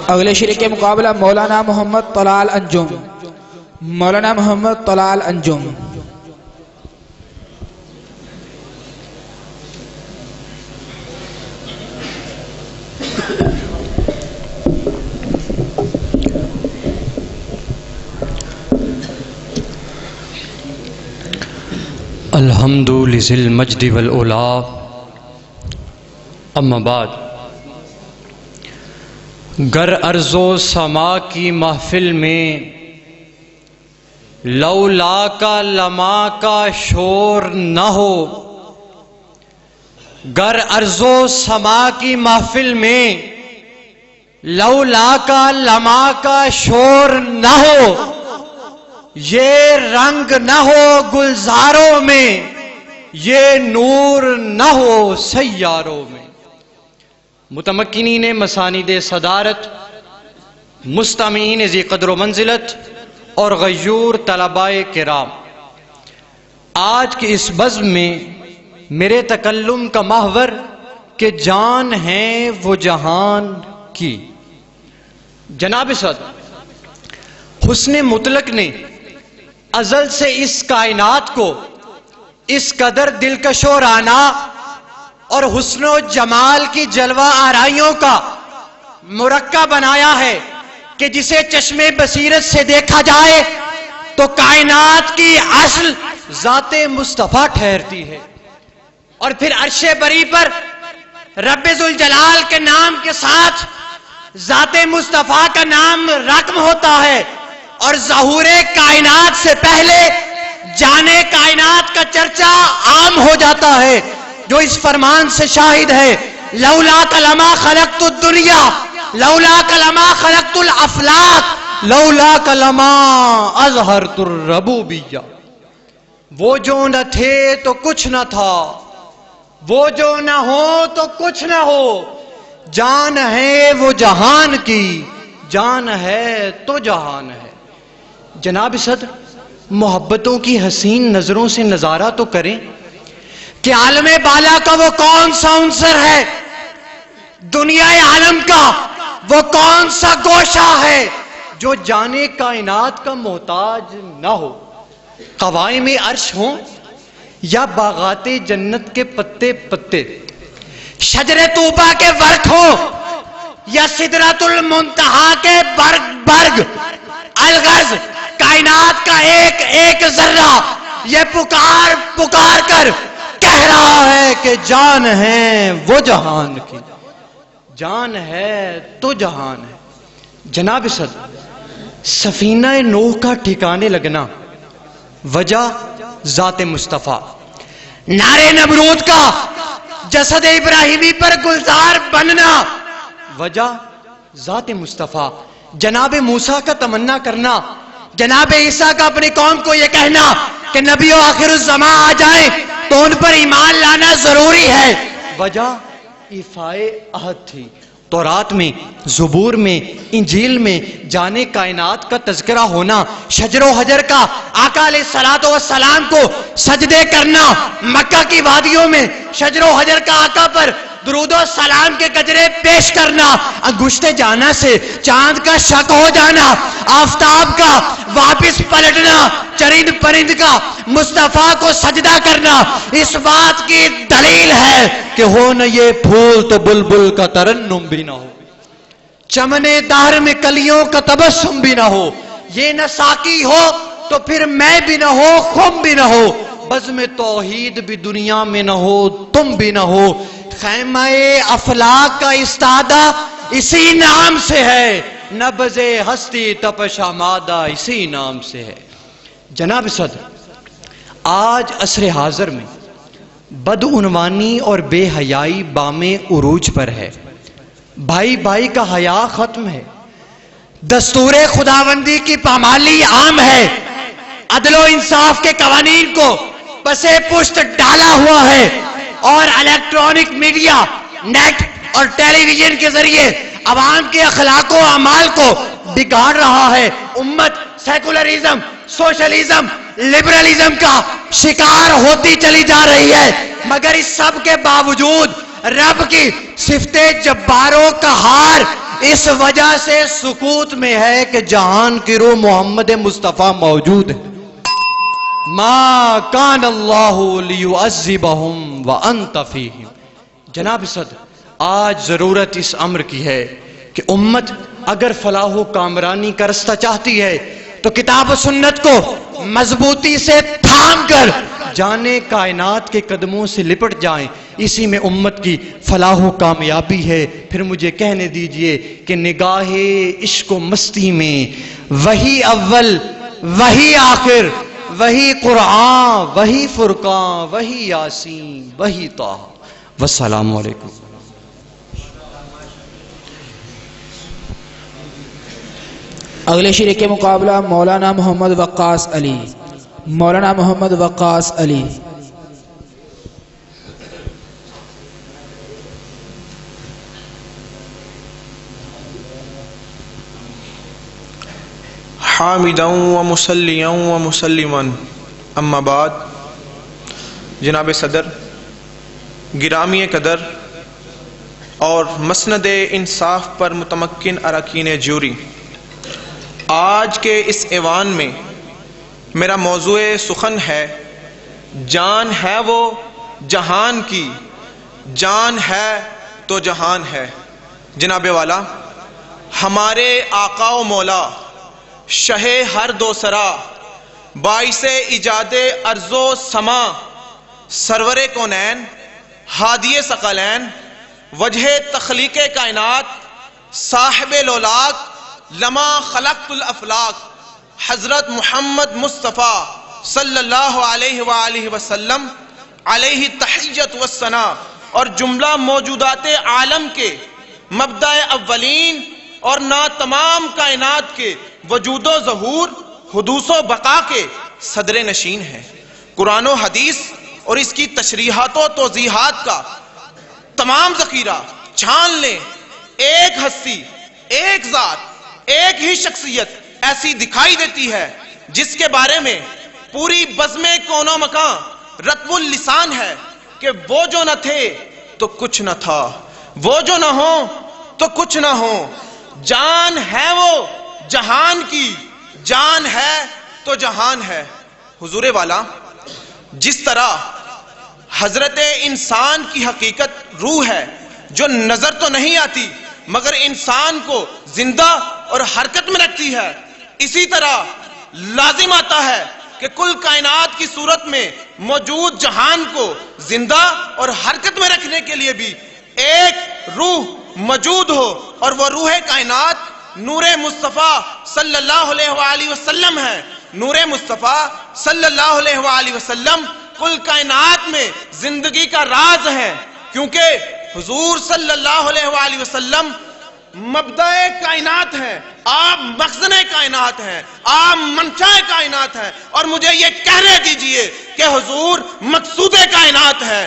اگلے شریک کے مقابلہ مولانا محمد طلال انجم. مولانا محمد طلال انجم. الحمد لذی المجد والعلا، اما بعد. گر ارض و سما کی محفل میں لولا کا لما کا شور نہ ہو، گر ارض و سما کی محفل میں لولا کا لما کا شور نہ ہو، یہ رنگ نہ ہو گلزاروں میں، یہ نور نہ ہو سیاروں میں. متمکنین مساند صدارت، مستمعین ذی قدر و منزلت اور غیور طلباء کرام، آج کے اس بزم میں میرے تکلم کا محور کہ جان ہے وہ جہان کی. جناب صدر، حسن مطلق نے ازل سے اس کائنات کو اس قدر دلکش و رانا اور حسن و جمال کی جلوہ آرائیوں کا مرکب بنایا ہے کہ جسے چشم بصیرت سے دیکھا جائے تو کائنات کی اصل ذات مصطفیٰ ٹھہرتی ہے، اور پھر عرش بری پر رب ذوالجلال کے نام کے ساتھ ذات مصطفیٰ کا نام رقم ہوتا ہے، اور ظہور کائنات سے پہلے جانے کائنات کا چرچا عام ہو جاتا ہے، جو اس فرمان سے شاہد ہے: لولا لما خلقت الدنیا، لولا لما خلقت الافلاک، لولا لما اظہرت الربوبیہ. وہ جو نہ تھے تو کچھ نہ تھا، وہ جو نہ ہو تو کچھ نہ ہو، جان ہے وہ جہان کی، جان ہے تو جہان ہے. جناب صدر، محبتوں کی حسین نظروں سے نظارہ تو کریں کہ عالم بالا کا وہ کون سا عنصر ہے، دنیا عالم کا وہ کون سا گوشہ ہے جو جانے کائنات کا محتاج نہ ہو. قوائم عرش ہوں یا باغات جنت کے پتے پتے، شجر طوبہ کے ورق ہوں یا سدرۃ المنتہا کے برگ برگ، الغرض کائنات کا ایک ایک ذرہ یہ پکار پکار کر کہہ رہا ہے کہ جان ہے وہ جہان کی، جان ہے تو جہان ہے. جناب صدر، سفینہ نوح کا ٹھکانے لگنا وجہ ذات مصطفیٰ، نارے نمرود کا جسد ابراہیمی پر گلزار بننا وجہ ذات مصطفیٰ، جناب موسیٰ کا تمنا کرنا، جناب عیسیٰ کا اپنی قوم کو یہ کہنا کہ نبی و آخر الزمان آ جائیں تو ان پر ایمان لانا ضروری ہے، وجہ ایفائے عہد تھی. تورات میں، زبور میں، انجیل میں جانے کائنات کا تذکرہ ہونا، شجر و حجر کا آقا علیہ الصلوۃ والسلام کو سجدے کرنا، مکہ کی وادیوں میں شجر و حجر کا آقا پر درود و سلام کے گجرے پیش کرنا، انگشت جانا سے چاند کا شک ہو جانا، آفتاب کا واپس پلٹنا، چرند پرند کا مصطفیٰ کو سجدہ کرنا، اس بات کی دلیل ہے کہ ہو نہ یہ پھول تو بلبل کا ترنم بھی نہ ہو، چمن دہر میں کلیوں کا تبسم بھی نہ ہو، یہ نہ ساقی ہو تو پھر میں بھی نہ ہو، خم بھی نہ ہو، بزم توحید بھی دنیا میں نہ ہو، تم بھی نہ ہو. خیمہ افلاک کا استادہ اسی نام سے ہے، نبض ہستی تپش آمادہ اسی نام سے ہے. جناب صدر، آج عصر حاضر میں بدعنوانی اور بے حیائی بام عروج پر ہے، بھائی بھائی کا حیا ختم ہے، دستور خداوندی کی پامالی عام ہے، عدل و انصاف کے قوانین کو پسے پشت ڈالا ہوا ہے، اور الیکٹرانک میڈیا، نیٹ اور ٹیلی ویژن کے ذریعے عوام کے اخلاق و اعمال کو بگاڑ رہا ہے. امت سیکولرزم، سوشلزم، لبرلزم کا شکار ہوتی چلی جا رہی ہے، مگر اس سب کے باوجود رب کی صفت جبار و قہار اس وجہ سے سکوت میں ہے کہ جہان کی روح محمد مصطفیٰ موجود ہے. ما کان اللہ لیعذبہم وانت فیہم. جناب صدر، آج ضرورت اس امر کی ہے کہ امت اگر فلاح و کامرانی کا رستہ چاہتی ہے تو کتاب و سنت کو مضبوطی سے تھام کر جانے کائنات کے قدموں سے لپٹ جائیں. اسی میں امت کی فلاح و کامیابی ہے. پھر مجھے کہنے دیجئے کہ نگاہ عشق و مستی میں وہی اول، وہی آخر، وہی قرآن، وہی فرقان، وہی یاسین، وہی طہ. والسلام علیکم. اگلے شریک مقابلہ مولانا محمد وقاص علی. مولانا محمد وقاص علی. حامدا و مسلیا و مسلما اما بعد. جناب صدر، گرامی قدر اور مسند انصاف پر متمکن اراکین جوری، آج کے اس ایوان میں میرا موضوع سخن ہے جان ہے وہ جہان کی، جان ہے تو جہان ہے. جناب والا، ہمارے آقا و مولا شہ ہر دو سرا، باعث ایجاد ارض و سما، سرور کونین، ہادی ثقلین، وجہ تخلیق کائنات، صاحب لولاک، لما خلقت الافلاق، حضرت محمد مصطفیٰ صلی اللہ علیہ وآلہ وسلم علیہ تحیت والثناء، اور جملہ موجودات عالم کے مبدأ اولین اور نا تمام کائنات کے وجود و ظہور، حدوث و بقا کے صدر نشین ہیں. قرآن و حدیث اور اس کی تشریحات و توضیحات کا تمام ذخیرہ چھان لیں. ایک ہستی، ایک ذات، ایک ہی شخصیت ایسی دکھائی دیتی ہے جس کے بارے میں پوری بزم کون و مکان رطب اللسان ہے کہ وہ جو نہ تھے تو کچھ نہ تھا، وہ جو نہ ہو تو کچھ نہ ہو. جان ہے وہ جہان کی، جان ہے تو جہان ہے. حضور والا، جس طرح حضرت انسان کی حقیقت روح ہے جو نظر تو نہیں آتی مگر انسان کو زندہ اور حرکت میں رکھتی ہے، اسی طرح لازم آتا ہے کہ کل کائنات کی صورت میں موجود جہان کو زندہ اور حرکت میں رکھنے کے لیے بھی ایک روح موجود ہو، اور وہ روح کائنات نور مصطفیٰ صلی اللہ علیہ وآلہ وسلم ہے. نور مصطفیٰ صلی اللہ علیہ وآلہ وسلم کل کائنات میں زندگی کا راز ہے، کیونکہ حضور صلی اللہ علیہ وآلہ وسلم مبدأ کائنات ہیں، آپ مخزن کائنات ہیں، آپ منشا کائنات ہیں، اور مجھے یہ کہنے دیجئے کہ حضور مقصود کائنات ہے.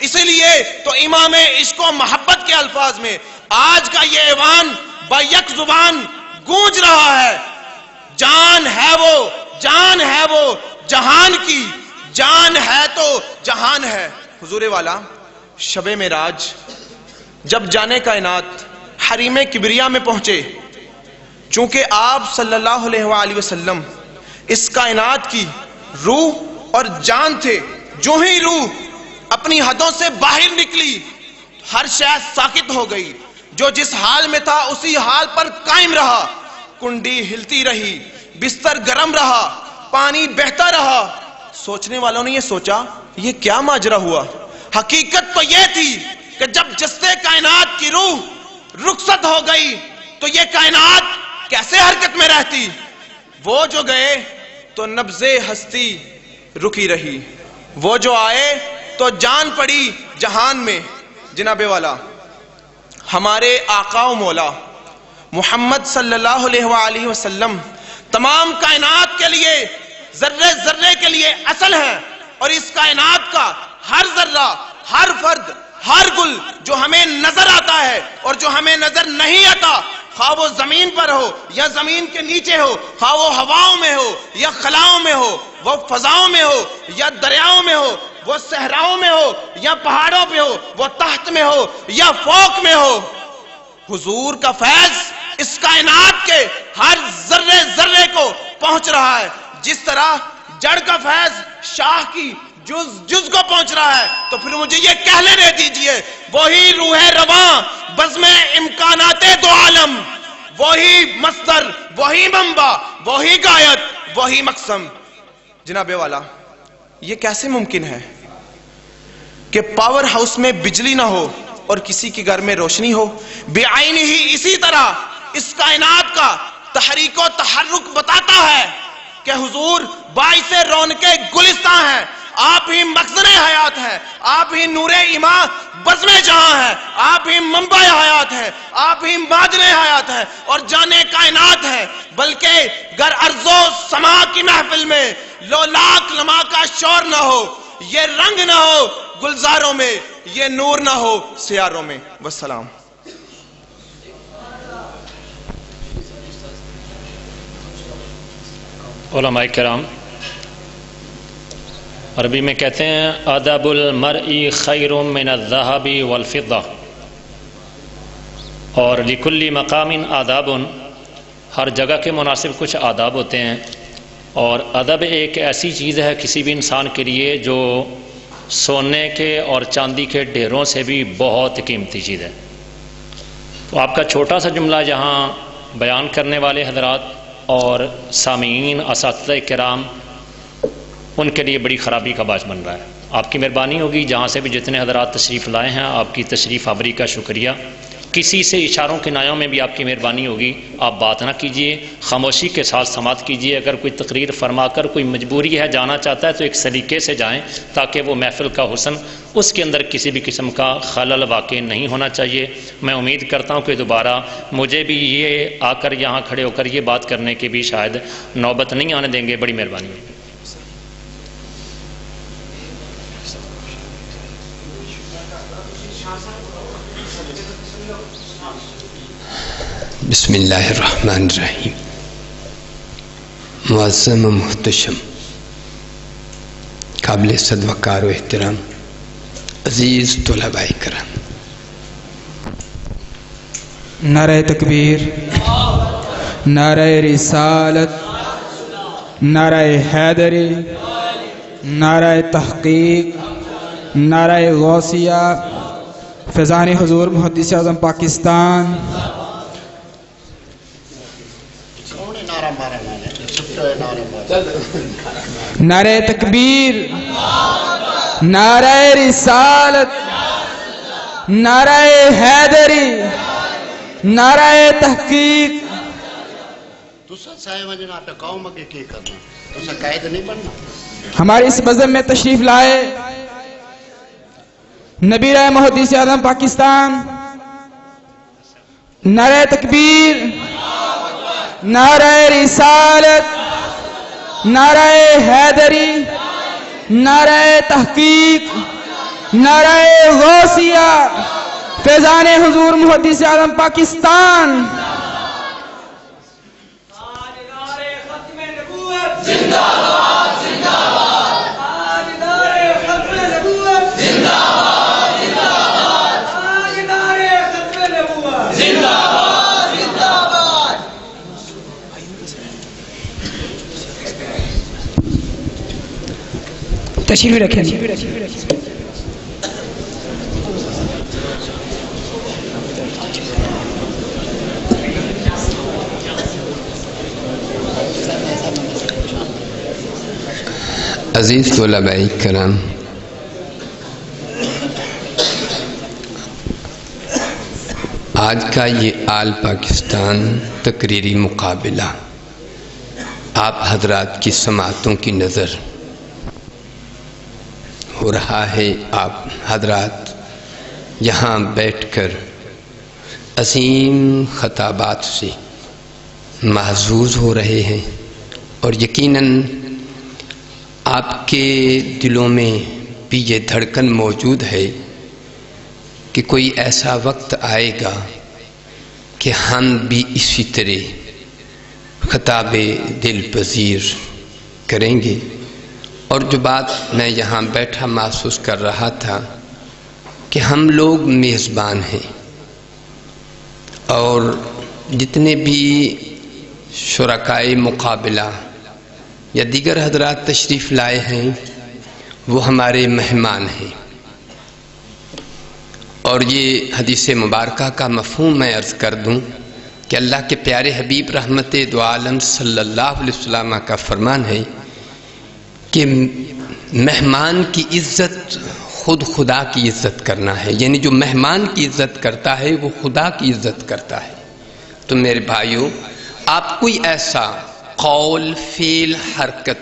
اسی لیے تو امام عشق و محبت کے الفاظ میں آج کا یہ ایوان با یک زبان گونج رہا ہے. جان ہے وہ، جان ہے وہ جہان کی، جان ہے تو جہان ہے. حضور والا، شب معراج جب جانے کائنات حریم کبریا میں پہنچے، چونکہ آپ صلی اللہ علیہ وآلہ وسلم اس کائنات کی روح اور جان تھے، جو ہی روح اپنی حدوں سے باہر نکلی ہر شے ساکت ہو گئی. جو جس حال میں تھا اسی حال پر قائم رہا. کنڈی ہلتی رہی، بستر گرم رہا، پانی بہتا رہا. سوچنے والوں نے یہ سوچا یہ کیا ماجرا ہوا. حقیقت تو یہ تھی کہ جب جستے کائنات کی روح رخصت ہو گئی تو یہ کائنات کیسے حرکت میں رہتی. وہ جو گئے تو نبض ہستی رکی رہی، وہ جو آئے تو جان پڑی جہان میں. جناب والا، ہمارے آقا و مولا محمد صلی اللہ علیہ وآلہ وسلم تمام کائنات کے لیے، ذرے ذرے کے لیے اصل ہیں، اور اس کائنات کا ہر ذرہ، ہر فرد، ہر گل جو ہمیں نظر آتا ہے اور جو ہمیں نظر نہیں آتا، خواہ وہ زمین پر ہو یا زمین کے نیچے ہو، خواہ وہ ہواؤں میں ہو یا خلاؤں میں ہو، وہ فضاؤں میں ہو یا دریاؤں میں ہو، وہ صحراؤں میں ہو یا پہاڑوں پہ ہو، وہ تحت میں ہو یا فوق میں ہو، حضور کا فیض اس کائنات کے ہر ذرے ذرے کو پہنچ رہا ہے، جس طرح جڑ کا فیض شاخ کی جز کو پہنچ رہا ہے، تو پھر مجھے یہ کہہ لینے دیجئے وہی روح رواں بزم امکانات دو عالم، وہی مصدر، وہی منبع، وہی غایت، وہی مقسم۔ جناب والا، یہ کیسے ممکن ہے کہ پاور ہاؤس میں بجلی نہ ہو اور کسی کے گھر میں روشنی ہو؟ بے آئینی ہی اسی طرح اس کائنات کا تحریک و تحرک بتاتا ہے کہ حضور باعث رونق گلستان ہے، آپ ہی مخزن حیات ہے، آپ ہی نور ایمان بزم جہاں ہے، آپ ہی منبع حیات ہے، آپ ہی معدن حیات ہے اور جانے کائنات ہے۔ بلکہ گر ارض و سما کی محفل میں لو لاکھ لمحہ کا شور نہ ہو، یہ رنگ نہ ہو گلزاروں میں، یہ نور نہ ہو سیاروں میں۔ والسلام۔ علماء کرام، عربی میں کہتے ہیں ادب المرء خیر من الذهب والفضہ، اور لکل مقام آداب، ہر جگہ کے مناسب کچھ آداب ہوتے ہیں، اور ادب ایک ایسی چیز ہے کسی بھی انسان کے لیے جو سونے کے اور چاندی کے ڈھیروں سے بھی بہت قیمتی چیز ہے۔ تو آپ کا چھوٹا سا جملہ جہاں بیان کرنے والے حضرات اور سامعین اساتذہ کرام ان کے لیے بڑی خرابی کا باعث بن رہا ہے۔ آپ کی مہربانی ہوگی جہاں سے بھی جتنے حضرات تشریف لائے ہیں آپ کی تشریف آوری کا شکریہ۔ کسی سے اشاروں کنایوں میں بھی آپ کی مہربانی ہوگی آپ بات نہ کیجیے، خاموشی کے ساتھ سماعت کیجیے۔ اگر کوئی تقریر فرما کر کوئی مجبوری ہے جانا چاہتا ہے تو ایک سلیقے سے جائیں تاکہ وہ محفل کا حسن اس کے اندر کسی بھی قسم کا خلل واقع نہیں ہونا چاہیے۔ میں امید کرتا ہوں کہ دوبارہ مجھے بھی یہ آ کر یہاں کھڑے ہو کر یہ بات کرنے کی بھی شاید نوبت نہیں آنے دیں گے۔ بڑی مہربانی ہوگی۔ بسم اللہ الرحمن الرحیم۔ معظم و محتشم، قابل صد وقار و احترام عزیز طلباء کرام، نعرہ تکبیر، نعرہ رسالت، نعرہ حیدری، نعرہ تحقیق، نعرہ غوثیہ، فیضان حضور محدث اعظم پاکستان۔ نعرہ تکبیر، نعرہ رسالت، نعرہ حیدری، نعرہ تحقیق۔ ہمارے اس بزم میں تشریف لائے نبی رائے محدث اعظم پاکستان۔ نعرہ تکبیر، نعرہ رسالت، نعرہ حیدری، نعرہ تحقیق، نعرہ غوثیہ، فیضان حضور محدث اعظم پاکستان۔ تشریف رکھیں۔ عزیز طلباء کرام، آج کا یہ آل پاکستان تقریری مقابلہ آپ حضرات کی سماعتوں کی نظر ہو رہا ہے۔ آپ حضرات یہاں بیٹھ کر عظیم خطابات سے محظوظ ہو رہے ہیں، اور یقیناً آپ کے دلوں میں بھی یہ دھڑکن موجود ہے کہ کوئی ایسا وقت آئے گا کہ ہم بھی اسی طرح خطاب دل پذیر کریں گے۔ اور جو بات میں یہاں بیٹھا محسوس کر رہا تھا کہ ہم لوگ میزبان ہیں اور جتنے بھی شرکائے مقابلہ یا دیگر حضرات تشریف لائے ہیں وہ ہمارے مہمان ہیں، اور یہ حدیث مبارکہ کا مفہوم میں عرض کر دوں کہ اللہ کے پیارے حبیب رحمت دو عالم صلی اللہ علیہ وسلم کا فرمان ہے کہ مہمان کی عزت خود خدا کی عزت کرنا ہے، یعنی جو مہمان کی عزت کرتا ہے وہ خدا کی عزت کرتا ہے۔ تو میرے بھائیوں، آپ کوئی ایسا قول، فعل، حرکت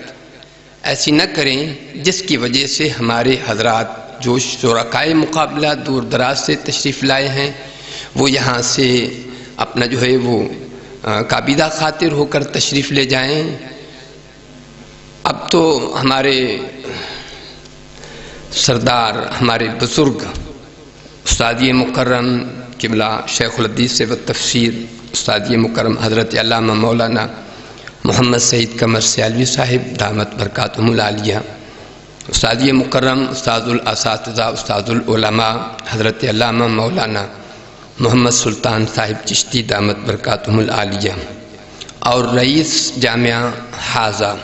ایسی نہ کریں جس کی وجہ سے ہمارے حضرات جو شرکائے مقابلہ دور دراز سے تشریف لائے ہیں وہ یہاں سے اپنا جو ہے وہ کابیدہ خاطر ہو کر تشریف لے جائیں۔ اب تو ہمارے سردار، ہمارے بزرگ استادی مکرم قبلہ شیخ الحدیث و تفسیر استادی مکرم حضرت علامہ مولانا محمد سعید قمر سیالوی صاحب دامت برکاتہم العالیہ، استادی مکرم استاد الاساتذہ استاد العلماء حضرت علامہ مولانا محمد سلطان صاحب چشتی دامت برکاتہم العالیہ، اور رئیس جامعہ حاضہ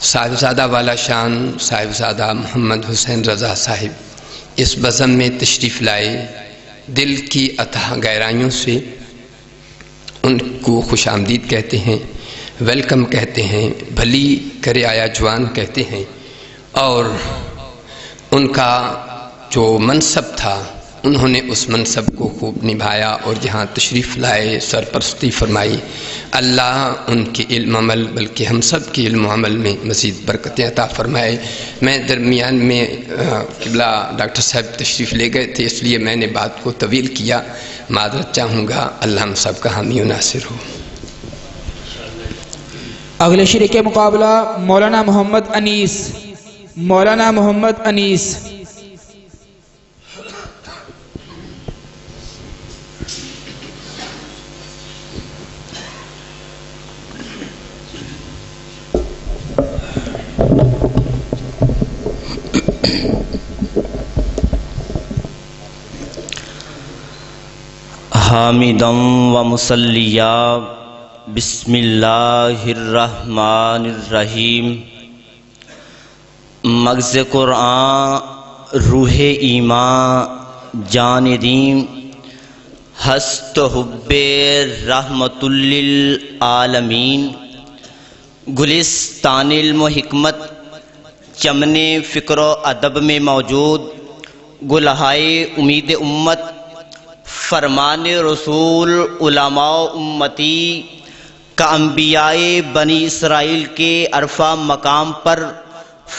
صاحبزادہ والا شان صاحبزادہ محمد حسین رضا صاحب اس بزم میں تشریف لائے، دل کی اتھاہ گہرائیوں سے ان کو خوش آمدید کہتے ہیں، ویلکم کہتے ہیں، بھلی کرے آیا جوان کہتے ہیں۔ اور ان کا جو منصب تھا انہوں نے اس منصب کو خوب نبھایا اور جہاں تشریف لائے سرپرستی فرمائی۔ اللہ ان کے علم عمل بلکہ ہم سب کے علم عمل میں مزید برکتیں عطا فرمائے۔ میں درمیان میں قبلہ ڈاکٹر صاحب تشریف لے گئے تھے، اس لیے میں نے بات کو طویل کیا، معذرت چاہوں گا۔ اللہ ہم سب کا حامی و ناصر ہو۔ اگلے شریک مقابلہ مولانا محمد انیس، مولانا محمد انیس۔ حامداً و مصلیہ بسم اللہ الرحمن الرحیم۔ مغز قرآن روح ایمان جان دین ہست حب رحمت للعالمین، گلستان علم و حکمت چمن فکر و ادب میں موجود گلہائے امید امت، فرمان رسول علماء امتی کا انبیاء بنی اسرائیل کے عرفہ مقام پر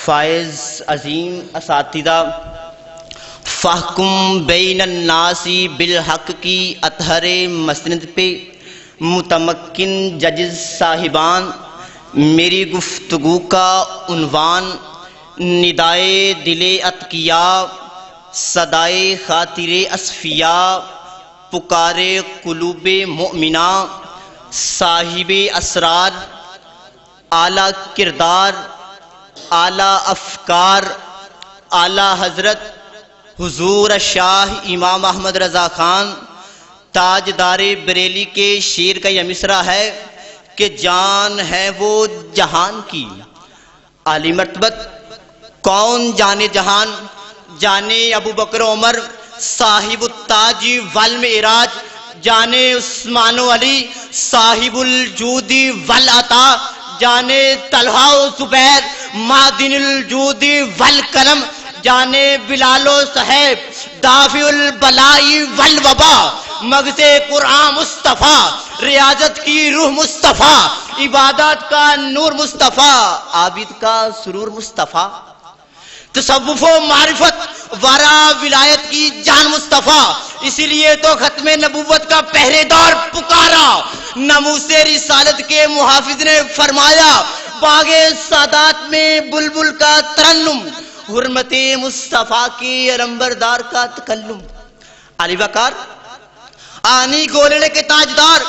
فائز عظیم اساتذہ، فاحکم بین الناس بالحق کی اطہر مسند پہ متمکن ججز صاحبان، میری گفتگو کا عنوان ندائے دل اتقیا، صدائے خاطر اصفیاء، پکارے قلوب مؤمنہ، صاحب اسرار، اعلیٰ کردار، اعلیٰ افکار، اعلیٰ حضرت حضور شاہ امام احمد رضا خان تاجدار بریلی کے شعر کا یہ مصرع ہے کہ جان ہے وہ جہان کی عالی مرتبت، کون جانے جہان، جانے ابو بکر عمر صاحب التاج والمعراج، جانے عثمان و علی صاحب الجود والعطا، جانے طلحہ و زبیر معدن الجود والکرم، جانے بلال و صہیب دافع البلاء والوبا، مغز قرآن مصطفیٰ، ریاضت کی روح مصطفیٰ، عبادات کا نور مصطفیٰ، عابد کا سرور مصطفیٰ، تصوف و معرفت ورا ولایت کی جان مصطفیٰ، اسی لیے تو ختم نبوت کا پہرے دار پکارا، ناموس رسالت کے محافظ نے فرمایا، باغ سادات میں بلبل کا ترنم، حرمت مصطفیٰ کی علمبردار کا تکلم۔ علی وقار آنی گولڑے کے تاجدار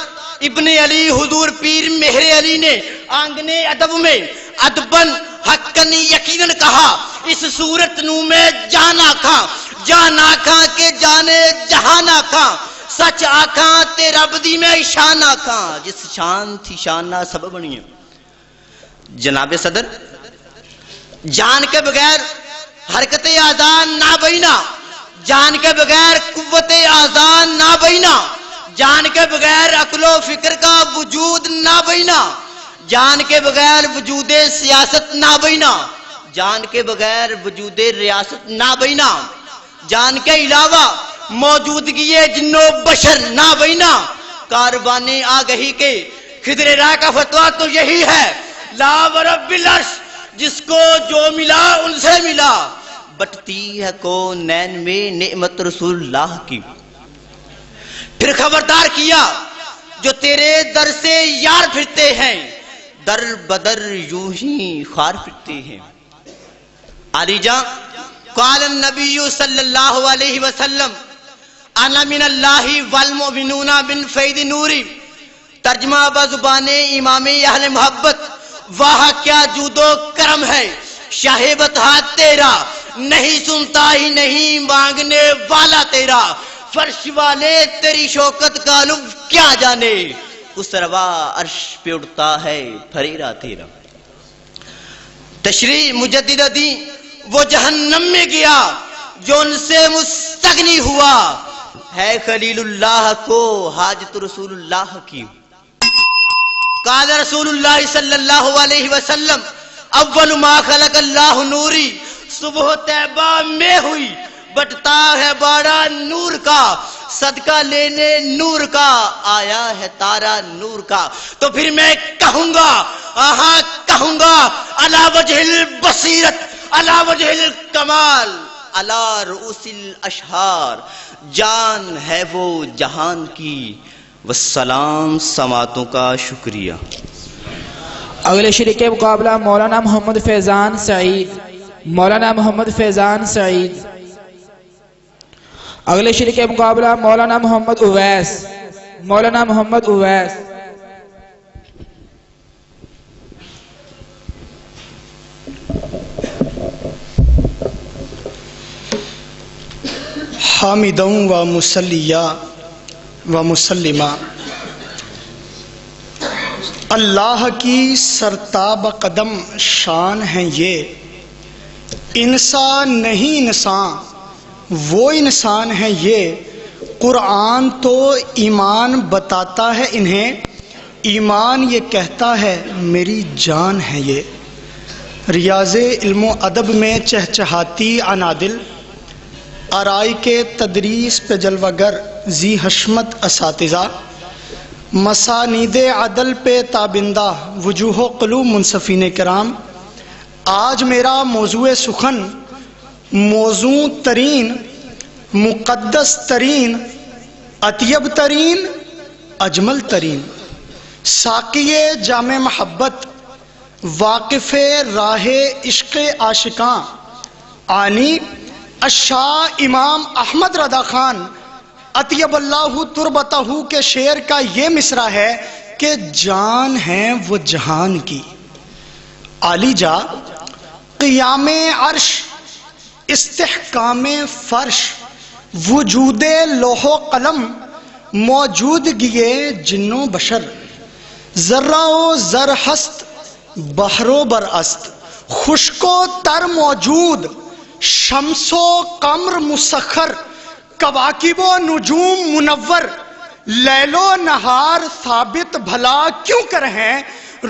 ابن علی حضور پیر مہر علی نے آنگن ادب میں ادبن حقن یقیناً کہا، اس صورت نو میں جانا کھاں، جانا کھاں کے جانے جہانا کھاں، سچ آکھاں تے رب دی میں شان آکھاں جس شان تھی شان نہ سبب بنی ہے۔ جناب صدر، جان کے بغیر حرکت آزان نہ بینا، جان کے بغیر قوت آزان نہ بینا، جان کے بغیر عقل و فکر کا وجود نہ بینا، جان کے بغیر وجود سیاست نہ بینا، جان کے بغیر وجود ریاست نہ بینا، جان کے علاوہ موجودگی جن و بشر نہ بینا۔ کاروان آگہی کے خضر راہ کا فتویٰ تو یہی ہے، لا ورب العرش، جس کو جو ملا ان سے ملا، بٹتی ہے کونین میں نعمت رسول اللہ کی۔ پھر خبردار کیا جو تیرے در سے یار پھرتے ہیں، در بدر یوں ہی خار پھرتے ہیں۔ علی جان، قال النبی صلی اللہ علیہ وسلم انا من اللہ والمؤمنون من فیض نوری، ترجمہ بزبان امام اہل محبت، واہ کیا جود و کرم ہے شاہ بطحہ تیرا، نہیں سنتا ہی نہیں مانگنے والا تیرا، فرش والے تیری شوکت کا لطف کیا جانے، اس روا عرش پہ اڑتا ہے پھریرا تیرا۔ تشریح مجدد دین وہ جہنم میں گیا جو ان سے مستغنی ہوا، ہے خلیل اللہ کو حاجت رسول اللہ کی۔ قال رسول اللہ صلی اللہ علیہ وسلم اول ما خلق اللہ نوری، صبح طیبہ میں ہوئی بٹتا ہے باڑا نور کا، صدقہ لینے نور کا آیا ہے تارا نور کا۔ تو پھر میں کہوں گا، آہاں کہوں گا، علی وجہ البصیرت، علی وجہ الکمال، علی رؤوس الاشہار، جان ہے وہ جہان کی۔ والسلام، سماعتوں کا شکریہ۔ اگلے شریک مقابلہ مولانا محمد فیضان سعید، مولانا محمد فیضان سعید۔ اگلے شریک مقابلہ مولانا محمد اویس، مولانا محمد اویس۔ حامداً و مسلیہ و مسلمہ، اللہ کی سرتاب قدم شان ہے یہ، انسان نہیں انسان وہ انسان ہے یہ، قرآن تو ایمان بتاتا ہے انہیں، ایمان یہ کہتا ہے میری جان ہے یہ۔ ریاض علم و ادب میں چہچہاتی عنادل، آرائی کے تدریس پہ جلوہ گر ذی حشمت اساتذہ، مسانید عدل پہ تابندہ وجوہ و قلوب منصفین کرام، آج میرا موضوع سخن موزوں ترین، مقدس ترین، اطیب ترین، اجمل ترین، ساقی جام محبت، واقف راہ عشق عاشقاں، آنی الشاہ امام احمد رضا خان اطیب اللہ تربتہ کے شعر کا یہ مصرع ہے کہ جان ہے وہ جہان کی۔ عالی جا قیام عرش، استحکام فرش، وجود لوح و قلم، موجودگی جن و بشر، ذرہ و زر ہست، بحر و بر است، خشک و تر موجود، شمس و قمر مسخر، کواکب و نجوم منور، لیل و نہار ثابت بھلا کیوں کر ہے،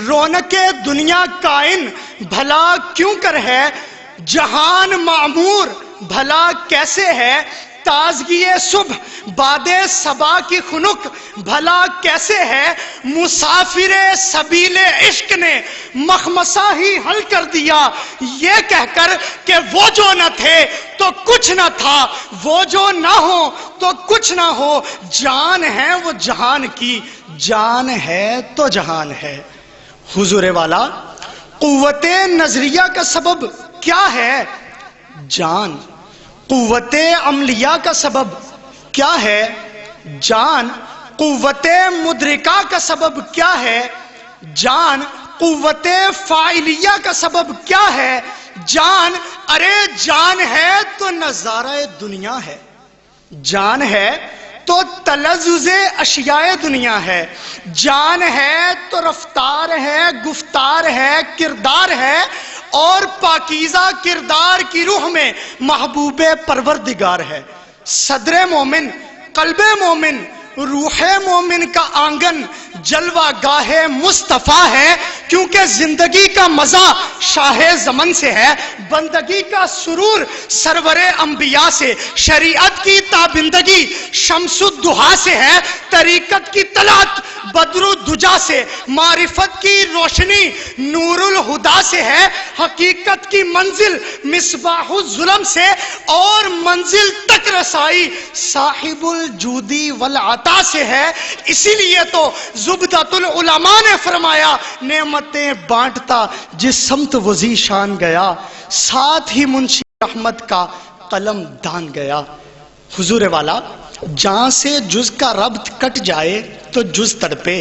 رونق دنیا کائن بھلا کیوں کر ہے، جہان معمور بھلا کیسے ہے، تازگی صبح باد صبا کی خنک بھلا کیسے ہے، مسافر سبیل عشق نے مخمصہ ہی حل کر دیا یہ کہہ کر کہ وہ جو نہ تھے تو کچھ نہ تھا، وہ جو نہ ہو تو کچھ نہ ہو، جان ہے وہ جہان کی، جان ہے تو جہان ہے۔ حضور والا، قوت نظریہ کا سبب کیا ہے؟ جان۔ قوت عملیہ کا سبب کیا ہے؟ جان۔ قوت مدرکہ کا سبب کیا ہے؟ جان۔ قوت فاعلیہ کا سبب کیا ہے؟ جان۔ ارے جان ہے تو نظارہ دنیا ہے، جان ہے تو تلذذ اشیاء دنیا ہے، جان ہے تو رفتار ہے، گفتار ہے، کردار ہے، اور پاکیزہ کردار کی روح میں محبوب پروردگار ہے۔ صدر مومن، قلب مومن، روح مومن کا آنگن جلوہ گاہ مصطفیٰ ہے، کیونکہ زندگی کا مزہ شاہ زمن سے ہے، بندگی کا سرور سرور انبیاء سے، شریعت کی تابندگی شمس الضحیٰ سے ہے، طریقت کی طلعت بدر الدجا سے، معرفت کی روشنی نور الہدا سے ہے، حقیقت کی منزل مصباح الظلم سے، اور منزل تک رسائی صاحب الجودی والعطا سے ہے۔ اسی لیے تو زبدۃ العلماء نے فرمایا، نعمتیں بانٹتا جس سمت وہ ذیشان گیا، ساتھ ہی منشی رحمت کا قلم دان گیا۔ حضور والا، جہاں سے جز کا ربط کٹ جائے تو جز تڑپے،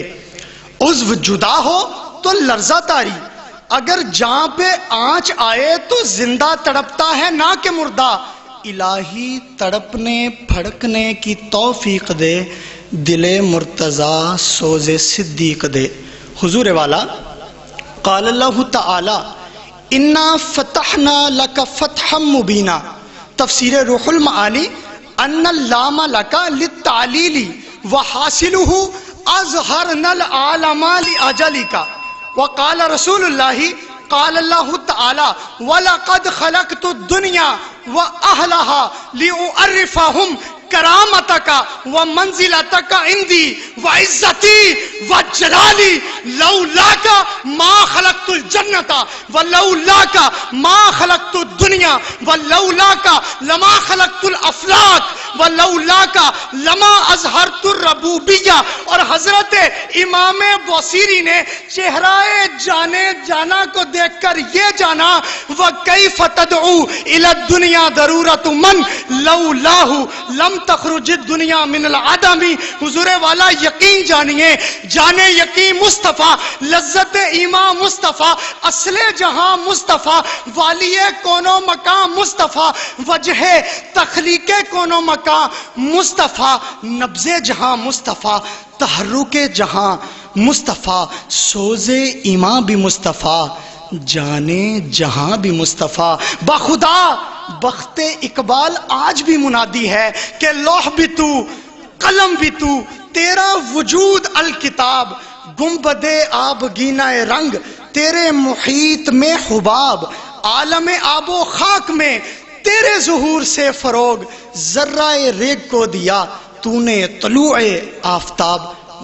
عضو جدا ہو تو لرزہ تاری، اگر جہاں پہ آنچ آئے تو زندہ تڑپتا ہے نہ کہ مردہ۔ الہی تڑپنے پھڑکنے کی توفیق دے، دل مرتضی سوز صدیق دے۔ حضور والا، قال اللہ تعالی انا فتحنا لک فتحا مبینا، تفسیر روح المعانی، ان اللام لک للتعلیل وحاصلہ اظہرنا العالم لاجلک۔ وقال رسول اللہ، قال اللہ تعالی وَلَقَدْ خَلَقْتُ الدُّنْيَا وَأَهْلَهَا لِأُعَرِّفَهُمْ کرامتک ومنزلتک عندی وعزتی وجلالی، لولاک ما خلقت الجنت ولولاک ما خلقت الدنیا ولولاک لما خلقت الافلاک ولولاک لما اظہرت الربوبیہ۔ اور حضرت امام بوصیری نے چہرہ جانے جانا کو دیکھ کر یہ جانا، وَكَيْفَ تَدْعُو إِلَى الدُّنْيَا ضَرُورَةُ مَنْ لَوْلَاهُ لَمْ تخرج الدنیا من العدم۔ حضور والا، یقین جانیے، جانے یقین مصطفیٰ، لذت ایمان مصطفیٰ، اصل جہاں مصطفیٰ، والی کون و مکان مصطفیٰ، وجہ تخلیق کون و مکان مصطفیٰ، نبض جہاں مصطفیٰ، تحرک جہاں مصطفیٰ، سوز ایمان بھی مصطفیٰ، جانے جہاں بھی مصطفیٰ۔ بخدا بخت اقبال آج بھی منادی ہے کہ لوح بھی تو، قلم بھی تو، تیرا وجود الکتاب، گنبد آبگینہ رنگ تیرے محیط میں حباب، عالم آب و خاک میں تیرے ظہور سے فروغ، ذرہ ریگ کو دیا تو نے طلوع آفتاب۔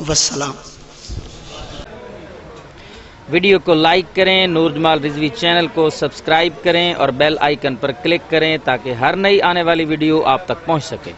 والسلام۔ ویڈیو کو لائک کریں، نور جمال رضوی چینل کو سبسکرائب کریں اور بیل آئیکن پر کلک کریں تاکہ ہر نئی آنے والی ویڈیو آپ تک پہنچ سکے۔